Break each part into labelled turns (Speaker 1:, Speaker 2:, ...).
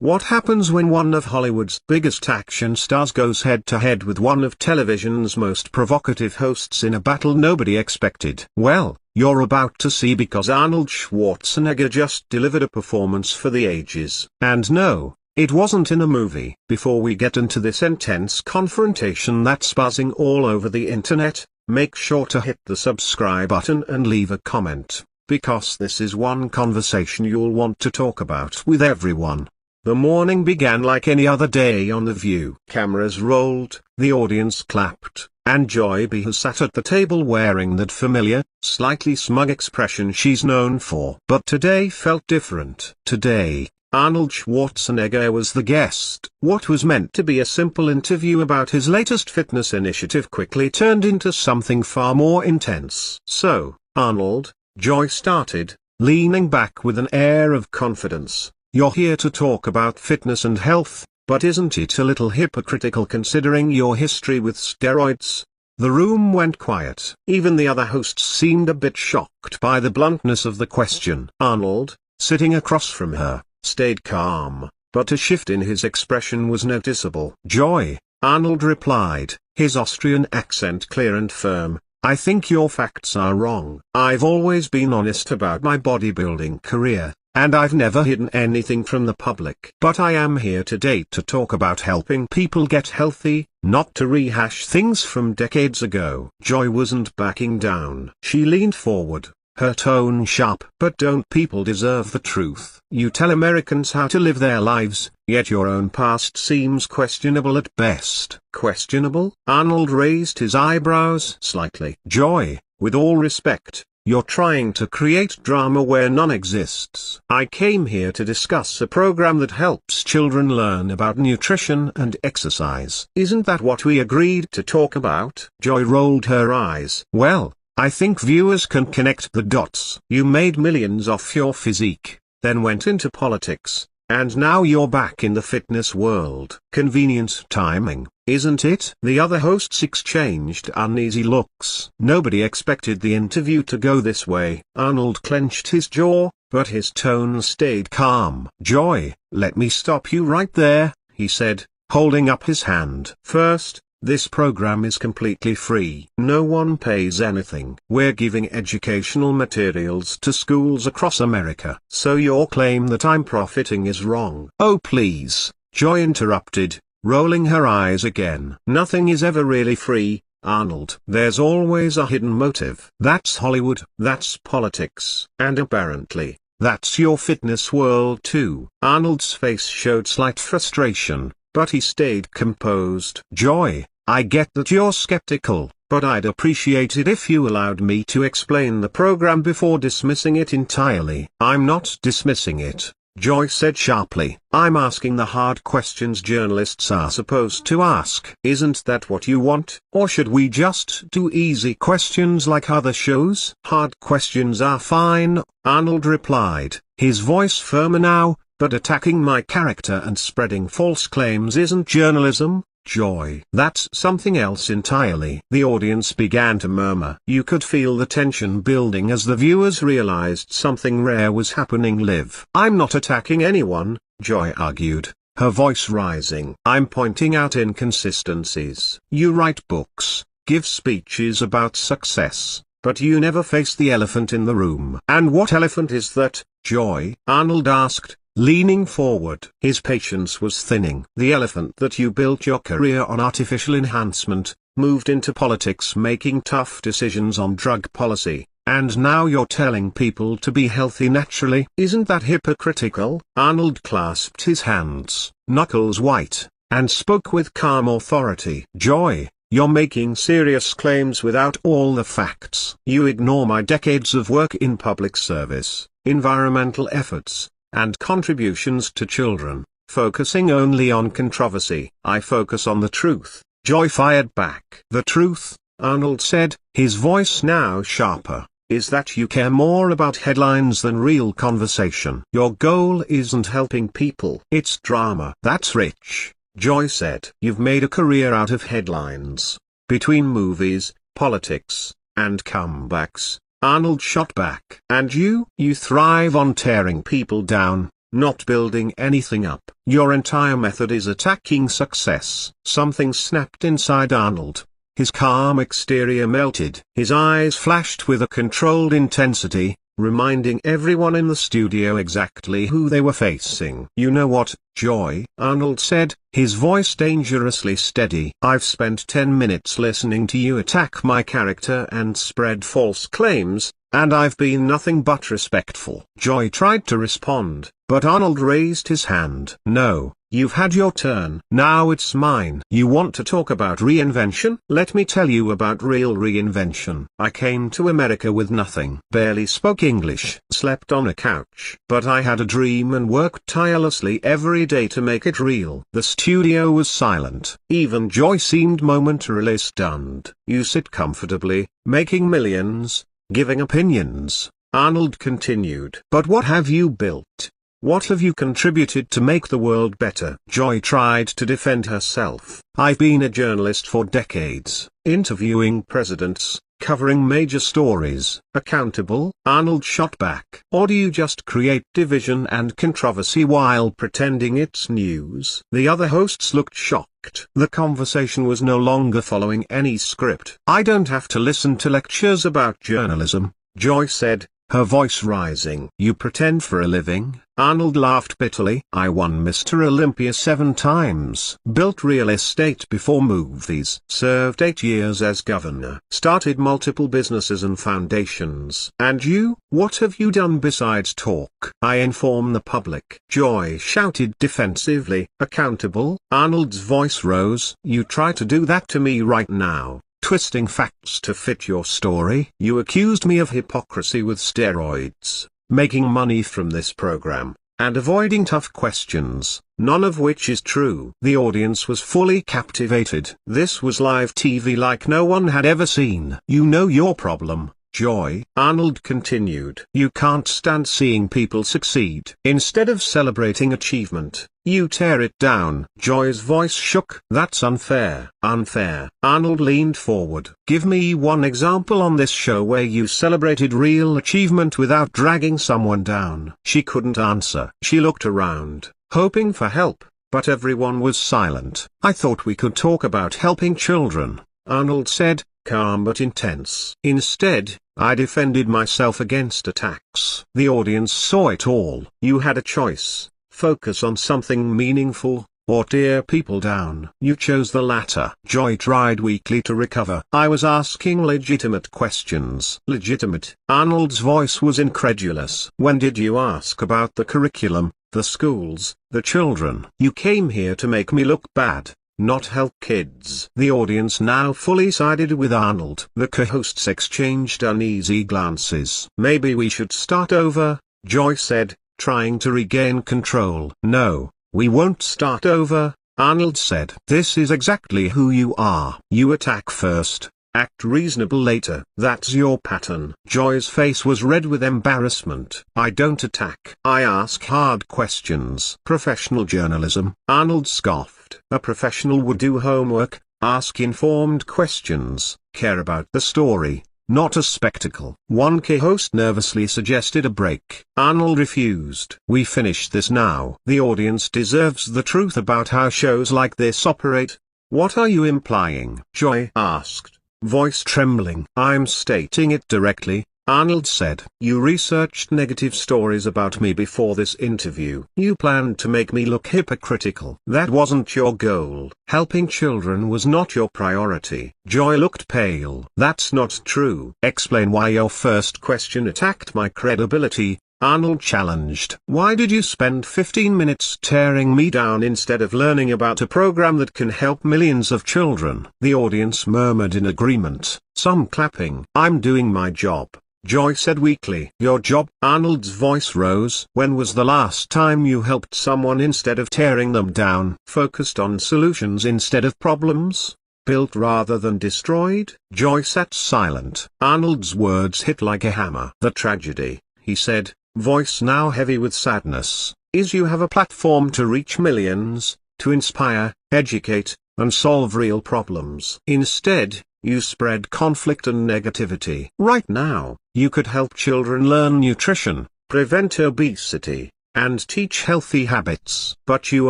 Speaker 1: What happens when one of Hollywood's biggest action stars goes head-to-head with one of television's most provocative hosts in a battle nobody expected? Well, you're about to see, because Arnold Schwarzenegger just delivered a performance for the ages. And no, it wasn't in a movie. Before we get into this intense confrontation that's buzzing all over the internet, make sure to hit the subscribe button and leave a comment, because this is one conversation you'll want to talk about with everyone. The morning began like any other day on The View. Cameras rolled, the audience clapped, and Joy Behar sat at the table wearing that familiar, slightly smug expression she's known for. But today felt different. Today, Arnold Schwarzenegger was the guest. What was meant to be a simple interview about his latest fitness initiative quickly turned into something far more intense. "So, Arnold," Joy started, leaning back with an air of confidence, "you're here to talk about fitness and health, but isn't it a little hypocritical considering your history with steroids?" The room went quiet. Even the other hosts seemed a bit shocked by the bluntness of the question. Arnold, sitting across from her, stayed calm, but a shift in his expression was noticeable. "Joy," Arnold replied, his Austrian accent clear and firm, "I think your facts are wrong. I've always been honest about my bodybuilding career, and I've never hidden anything from the public. But I am here today to talk about helping people get healthy, not to rehash things from decades ago." Joy wasn't backing down. She leaned forward, her tone sharp. "But don't people deserve the truth? You tell Americans how to live their lives, yet your own past seems questionable at best." "Questionable?" Arnold raised his eyebrows slightly. "Joy, with all respect, you're trying to create drama where none exists. I came here to discuss a program that helps children learn about nutrition and exercise. Isn't that what we agreed to talk about?" Joy rolled her eyes. "Well, I think viewers can connect the dots. You made millions off your physique, then went into politics, and now you're back in the fitness world. Convenient timing, isn't it?" The other hosts exchanged uneasy looks. Nobody expected the interview to go this way. Arnold clenched his jaw, but his tone stayed calm. "Joy, let me stop you right there," he said, holding up his hand. "First, this program is completely free. No one pays anything. We're giving educational materials to schools across America. So your claim that I'm profiting is wrong." "Oh please," Joy interrupted, rolling her eyes again. "Nothing is ever really free, Arnold. There's always a hidden motive. That's Hollywood, that's politics, and apparently, that's your fitness world too." Arnold's face showed slight frustration, but he stayed composed. "Joy, I get that you're skeptical, but I'd appreciate it if you allowed me to explain the program before dismissing it entirely." "I'm not dismissing it," Joy said sharply. "I'm asking the hard questions journalists are supposed to ask." "Isn't that what you want? Or should we just do easy questions like other shows?" "Hard questions are fine," Arnold replied, his voice firmer now, "but attacking my character and spreading false claims isn't journalism, Joy. That's something else entirely." The audience began to murmur. You could feel the tension building as the viewers realized something rare was happening live. "I'm not attacking anyone," Joy argued, her voice rising. "I'm pointing out inconsistencies. You write books, give speeches about success, but you never face the elephant in the room." "And what elephant is that, Joy?" Arnold asked, leaning forward. His patience was thinning. "The elephant that you built your career on artificial enhancement, moved into politics making tough decisions on drug policy, and now you're telling people to be healthy naturally. Isn't that hypocritical?" Arnold clasped his hands, knuckles white, and spoke with calm authority. "Joy, you're making serious claims without all the facts. You ignore my decades of work in public service, environmental efforts, and contributions to children, focusing only on controversy." "I focus on the truth," Joy fired back. "The truth," Arnold said, his voice now sharper, "is that you care more about headlines than real conversation. Your goal isn't helping people. It's drama." "That's rich," Joy said. "You've made a career out of headlines. Between movies, politics, and comebacks," Arnold shot back. "And you thrive on tearing people down, not building anything up. Your entire method is attacking success. Something snapped inside Arnold. His calm exterior melted. His eyes flashed with a controlled intensity, reminding everyone in the studio exactly who they were facing. "You know what, Joy?" Arnold said, his voice dangerously steady. "I've spent 10 minutes listening to you attack my character and spread false claims, and I've been nothing but respectful." Joy tried to respond, but Arnold raised his hand. "No, you've had your turn. Now it's mine." "You want to talk about reinvention? Let me tell you about real reinvention. I came to America with nothing. Barely spoke English. Slept on a couch. But I had a dream and worked tirelessly every day to make it real." The studio was silent. Even Joy seemed momentarily stunned. "You sit comfortably, making millions, giving opinions," Arnold continued. "But what have you built? What have you contributed to make the world better?" Joy tried to defend herself. "I've been a journalist for decades, interviewing presidents, covering major stories." "Accountable?" Arnold shot back. "Or do you just create division and controversy while pretending it's news?" The other hosts looked shocked. The conversation was no longer following any script. "I don't have to listen to lectures about journalism," Joy said, her voice rising. "You pretend for a living?" Arnold laughed bitterly. "I won Mr. Olympia 7 times. Built real estate before movies. Served 8 years as governor. Started multiple businesses and foundations. And you, what have you done besides talk?" "I inform the public," Joy shouted defensively. "Accountable?" Arnold's voice rose. "You try to do that to me right now, twisting facts to fit your story. You accused me of hypocrisy with steroids, making money from this program, and avoiding tough questions, none of which is true." The audience was fully captivated. This was live TV like no one had ever seen. "You know your problem, Joy," Arnold continued. "You can't stand seeing people succeed. Instead of celebrating achievement, you tear it down." Joy's voice shook. "That's unfair." "Unfair?" Arnold leaned forward. "Give me one example on this show where you celebrated real achievement without dragging someone down." She couldn't answer. She looked around, hoping for help, but everyone was silent. "I thought we could talk about helping children," Arnold said, calm but intense. "Instead, I defended myself against attacks." The audience saw it all. "You had a choice: focus on something meaningful, or tear people down. You chose the latter." Joy tried weakly to recover. "I was asking legitimate questions." "Legitimate?" Arnold's voice was incredulous. "When did you ask about the curriculum, the schools, the children?" "You came here to make me look bad, not help kids." The audience now fully sided with Arnold. The co-hosts exchanged uneasy glances. "Maybe we should start over," Joy said, trying to regain control. "No, we won't start over," Arnold said. "This is exactly who you are. You attack first, act reasonable later. That's your pattern." Joy's face was red with embarrassment. "I don't attack. I ask hard questions." "Professional journalism," Arnold scoffed. "A professional would do homework, ask informed questions, care about the story, not a spectacle." One co-host nervously suggested a break. Arnold refused. "We finish this now. The audience deserves the truth about how shows like this operate." "What are you implying?" Joy asked, voice trembling. "I'm stating it directly," Arnold said. "You researched negative stories about me before this interview. You planned to make me look hypocritical. That wasn't your goal. Helping children was not your priority." Joy looked pale. "That's not true." "Explain why your first question attacked my credibility," Arnold challenged. "Why did you spend 15 minutes tearing me down instead of learning about a program that can help millions of children?" The audience murmured in agreement, some clapping. "I'm doing my job," Joy said weakly. "Your job?" Arnold's voice rose. "When was the last time you helped someone instead of tearing them down? Focused on solutions instead of problems? Built rather than destroyed?" Joy sat silent. Arnold's words hit like a hammer. "The tragedy," he said, voice now heavy with sadness, "is you have a platform to reach millions, to inspire, educate, and solve real problems. Instead, you spread conflict and negativity. Right now, you could help children learn nutrition, prevent obesity, and teach healthy habits. But you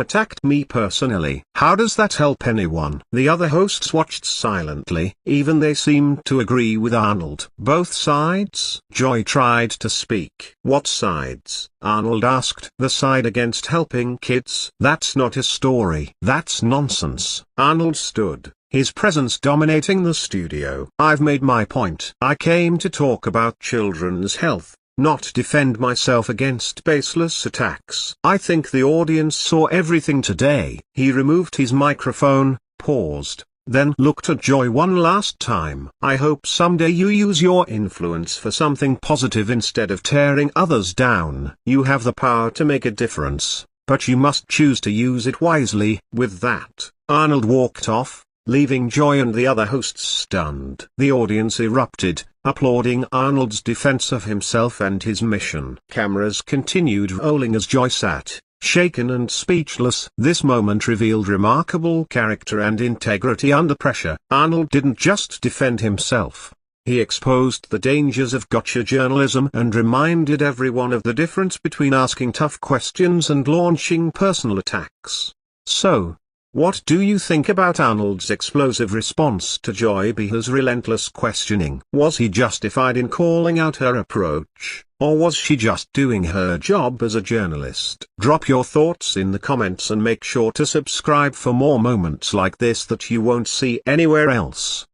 Speaker 1: attacked me personally. How does that help anyone? The other hosts watched silently, even they seemed to agree with Arnold. Both sides? Joy tried to speak. What sides? Arnold asked. The side against helping kids. That's not a story. That's nonsense. Arnold stood, his presence dominating the studio. I've made my point. I came to talk about children's health, not defend myself against baseless attacks. I think the audience saw everything today. He removed his microphone, paused, then looked at Joy one last time. I hope someday you use your influence for something positive instead of tearing others down. You have the power to make a difference, but you must choose to use it wisely. With that, Arnold walked off, leaving Joy and the other hosts stunned. The audience erupted, applauding Arnold's defense of himself and his mission. Cameras continued rolling as Joy sat, shaken and speechless. This moment revealed remarkable character and integrity under pressure. Arnold didn't just defend himself. He exposed the dangers of gotcha journalism and reminded everyone of the difference between asking tough questions and launching personal attacks. So, what do you think about Arnold's explosive response to Joy Behar's relentless questioning? Was he justified in calling out her approach, or was she just doing her job as a journalist? Drop your thoughts in the comments and make sure to subscribe for more moments like this that you won't see anywhere else.